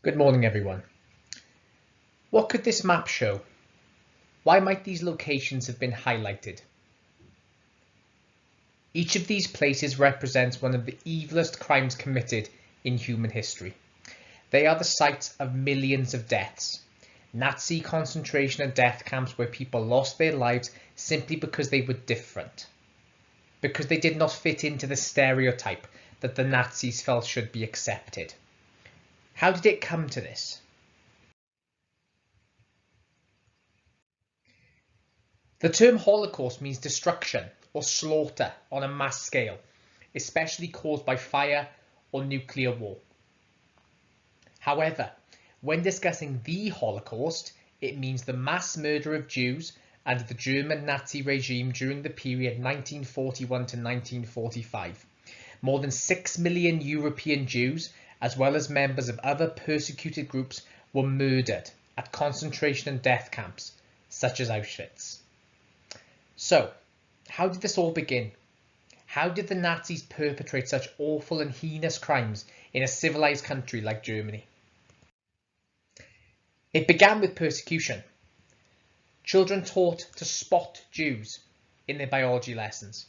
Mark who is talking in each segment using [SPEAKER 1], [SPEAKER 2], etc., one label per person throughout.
[SPEAKER 1] Good morning, everyone. What could this map show? Why might these locations have been highlighted? Each of these places represents one of the evilest crimes committed in human history. They are the sites of millions of deaths. Nazi concentration and death camps where people lost their lives simply because they were different. Because they did not fit into the stereotype that the Nazis felt should be accepted. How did it come to this? The term Holocaust means destruction or slaughter on a mass scale, especially caused by fire or nuclear war. However, when discussing the Holocaust, it means the mass murder of Jews under the German Nazi regime during the period 1941 to 1945. More than 6 million European Jews, as well as members of other persecuted groups, were murdered at concentration and death camps, such as Auschwitz. So, how did this all begin? How did the Nazis perpetrate such awful and heinous crimes in a civilized country like Germany? It began with persecution. Children taught to spot Jews in their biology lessons.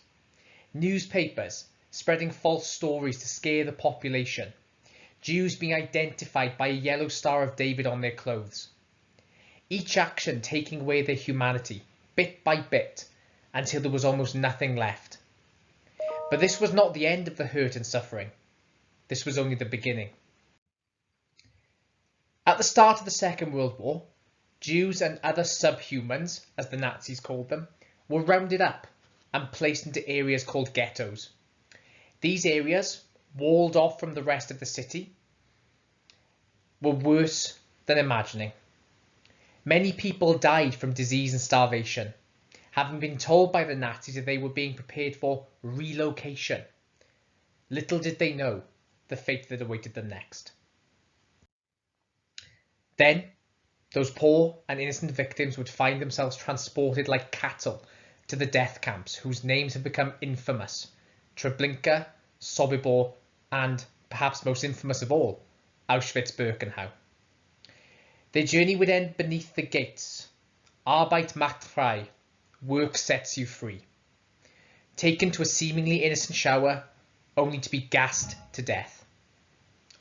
[SPEAKER 1] Newspapers spreading false stories to scare the population. Jews being identified by a yellow Star of David on their clothes. Each action taking away their humanity, bit by bit, until there was almost nothing left. But this was not the end of the hurt and suffering. This was only the beginning. At the start of the Second World War, Jews and other subhumans, as the Nazis called them, were rounded up and placed into areas called ghettos. These areas, walled off from the rest of the city, were worse than imagining. Many people died from disease and starvation, having been told by the Nazis that they were being prepared for relocation. Little did they know the fate that awaited them next. Then, those poor and innocent victims would find themselves transported like cattle to the death camps whose names have become infamous: Treblinka, Sobibor, and, perhaps most infamous of all, Auschwitz-Birkenau. Their journey would end beneath the gates. Arbeit macht frei. Work sets you free. Taken to a seemingly innocent shower, only to be gassed to death.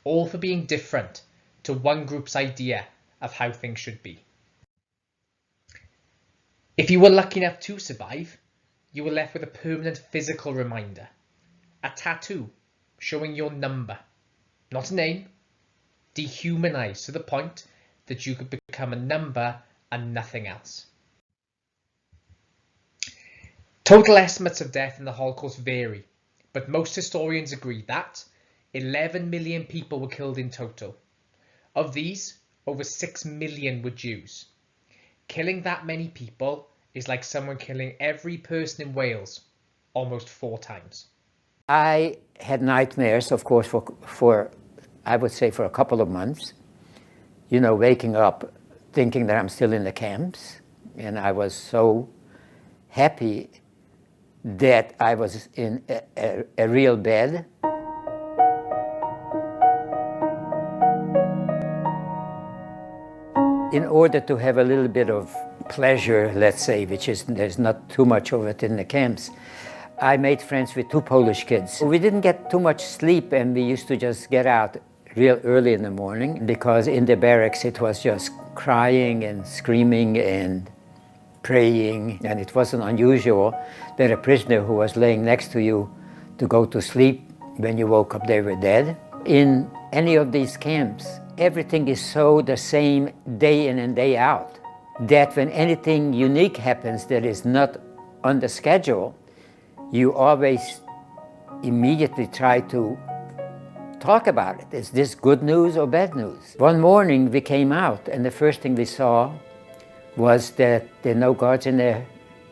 [SPEAKER 1] All for being different to one group's idea of how things should be. If you were lucky enough to survive, you were left with a permanent physical reminder. A tattoo showing your number. Not a name. Dehumanized to the point that you could become a number and nothing else. Total estimates of death in the Holocaust vary, but most historians agree that 11 million people were killed in total. Of these, over 6 million were Jews. Killing that many people is like someone killing every person in Wales almost 4 times.
[SPEAKER 2] I had nightmares, of course, for I would say for a couple of months. You know, waking up thinking that I'm still in the camps, and I was so happy that I was in a real bed. In order to have a little bit of pleasure, let's say, which is, there's not too much of it in the camps, I made friends with 2 Polish kids. We didn't get too much sleep, and we used to just get out real early in the morning, because in the barracks it was just crying and screaming and praying, and it wasn't unusual that a prisoner who was laying next to you to go to sleep, when you woke up they were dead. In any of these camps, everything is so the same day in and day out, that when anything unique happens that is not on the schedule, you always immediately try to talk about it. Is this good news or bad news? One morning we came out, and the first thing we saw was that there are no guards in the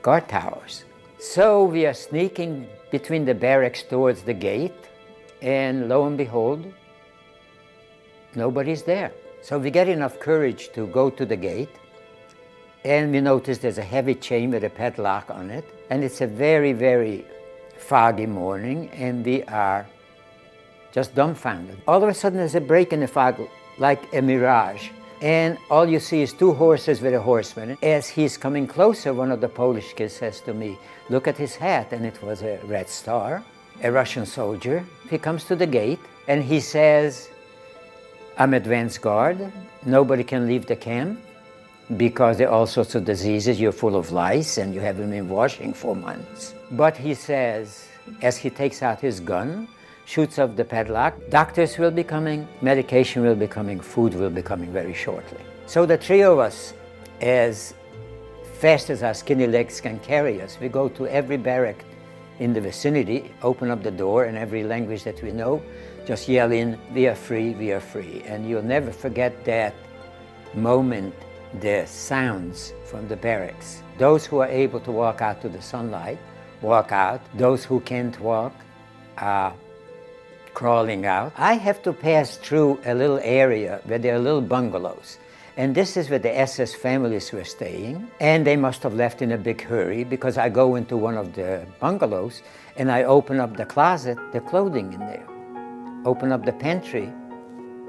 [SPEAKER 2] guard towers. So we are sneaking between the barracks towards the gate, and lo and behold, nobody's there. So we get enough courage to go to the gate, and we notice there's a heavy chain with a padlock on it, and it's a very, very foggy morning, and we are just dumbfounded. All of a sudden there's a break in the fog, like a mirage. And all you see is two horses with a horseman. As he's coming closer, one of the Polish kids says to me, look at his hat, and it was a red star, a Russian soldier. He comes to the gate and he says, I'm advance guard, nobody can leave the camp because there are all sorts of diseases, you're full of lice and you haven't been washing for months. But he says, as he takes out his gun, shoots off the padlock, doctors will be coming, medication will be coming, food will be coming very shortly. So the three of us, as fast as our skinny legs can carry us, we go to every barrack in the vicinity, open up the door in every language that we know, just yell in, we are free, we are free. And you'll never forget that moment, the sounds from the barracks. Those who are able to walk out to the sunlight, walk out. Those who can't walk are crawling out. I have to pass through a little area where there are little bungalows. And this is where the SS families were staying. And they must have left in a big hurry, because I go into one of the bungalows and I open up the closet, the clothing in there. Open up the pantry,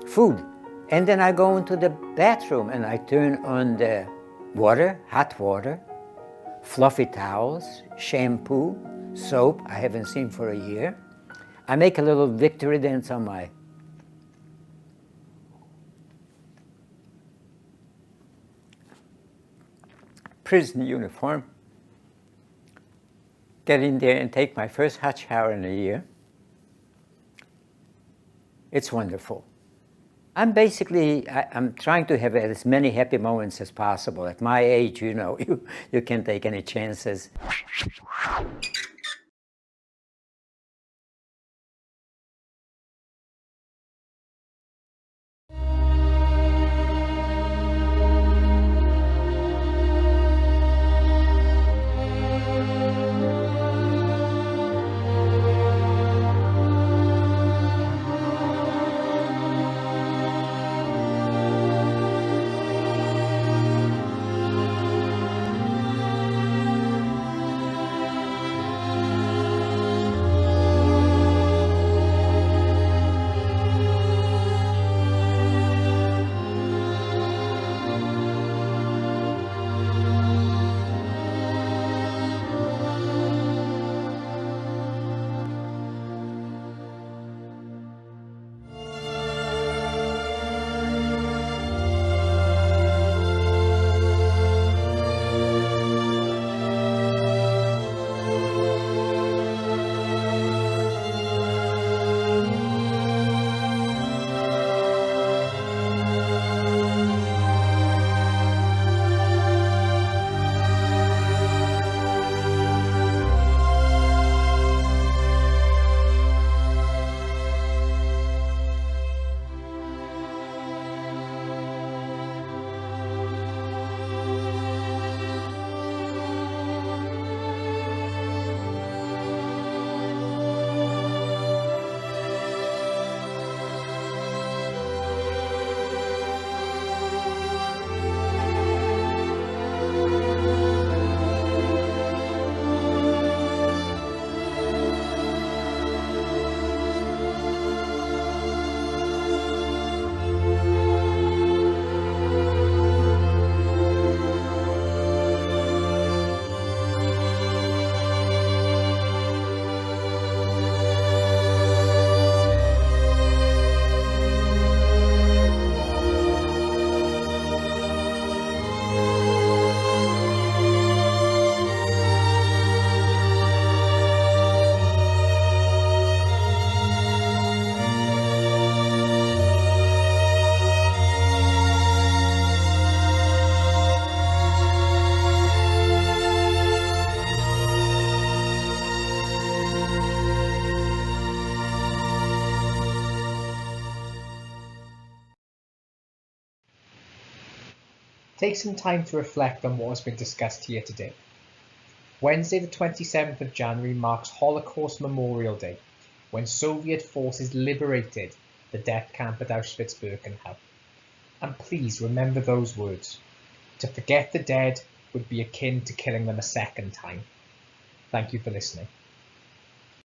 [SPEAKER 2] food. And then I go into the bathroom and I turn on the water, hot water, fluffy towels, shampoo, soap I haven't seen for a year. I make a little victory dance on my prison uniform, get in there and take my first hot shower in a year. It's wonderful. I'm trying to have as many happy moments as possible. At my age, you know, you can't take any chances.
[SPEAKER 1] Take some time to reflect on what has been discussed here today. Wednesday the 27th of January marks Holocaust Memorial Day, when Soviet forces liberated the death camp at Auschwitz-Birkenau. And please remember those words. To forget the dead would be akin to killing them a second time. Thank you for listening.